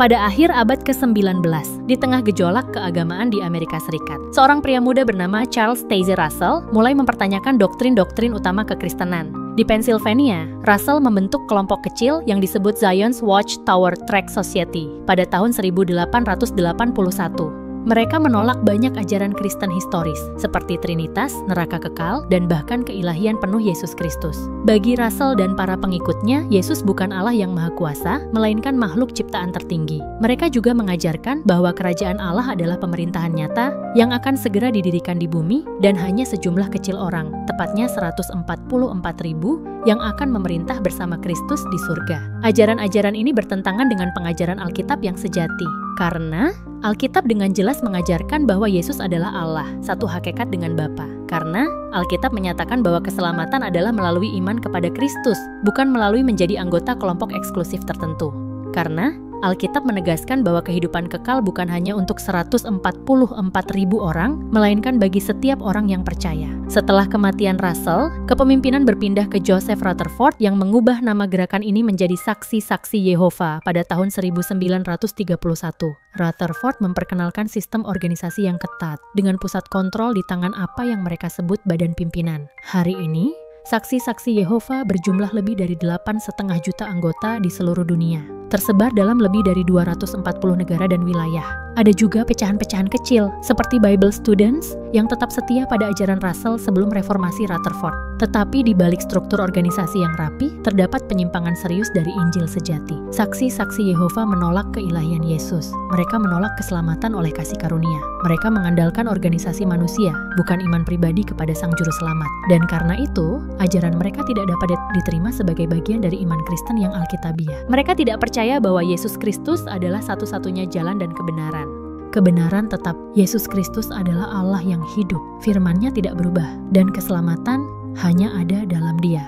pada akhir abad ke-19, di tengah gejolak keagamaan di Amerika Serikat, seorang pria muda bernama Charles Taze Russell mulai mempertanyakan doktrin-doktrin utama kekristenan. Di Pennsylvania, Russell membentuk kelompok kecil yang disebut Zion's Watchtower Tract Society pada tahun 1881. Mereka menolak banyak ajaran Kristen historis, seperti Trinitas, neraka kekal, dan bahkan keilahian penuh Yesus Kristus. Bagi Russell dan para pengikutnya, Yesus bukan Allah yang maha kuasa, melainkan makhluk ciptaan tertinggi. Mereka juga mengajarkan bahwa kerajaan Allah adalah pemerintahan nyata yang akan segera didirikan di bumi, dan hanya sejumlah kecil orang, tepatnya 144.000, yang akan memerintah bersama Kristus di surga. Ajaran-ajaran ini bertentangan dengan pengajaran Alkitab yang sejati, karena Alkitab dengan jelas mengajarkan bahwa Yesus adalah Allah, satu hakikat dengan Bapa. Karena Alkitab menyatakan bahwa keselamatan adalah melalui iman kepada Kristus, bukan melalui menjadi anggota kelompok eksklusif tertentu. Karena Alkitab menegaskan bahwa kehidupan kekal bukan hanya untuk 144.000 orang, melainkan bagi setiap orang yang percaya. Setelah kematian Russell, kepemimpinan berpindah ke Joseph Rutherford yang mengubah nama gerakan ini menjadi Saksi-Saksi Yehova pada tahun 1931. Rutherford memperkenalkan sistem organisasi yang ketat, dengan pusat kontrol di tangan apa yang mereka sebut badan pimpinan. Hari ini, Saksi-Saksi Yehova berjumlah lebih dari 8,5 juta anggota di seluruh dunia, tersebar dalam lebih dari 240 negara dan wilayah. Ada juga pecahan-pecahan kecil, seperti Bible Students, yang tetap setia pada ajaran Russell sebelum reformasi Rutherford. Tetapi di balik struktur organisasi yang rapi, terdapat penyimpangan serius dari Injil sejati. Saksi-Saksi Yehova menolak keilahian Yesus. Mereka menolak keselamatan oleh kasih karunia. Mereka mengandalkan organisasi manusia, bukan iman pribadi kepada Sang Juru Selamat. Dan karena itu, ajaran mereka tidak dapat diterima sebagai bagian dari iman Kristen yang alkitabiah. Mereka tidak percaya bahwa Yesus Kristus adalah satu-satunya jalan dan kebenaran. Kebenaran tetap, Yesus Kristus adalah Allah yang hidup. Firman-Nya tidak berubah, dan keselamatan hanya ada dalam Dia.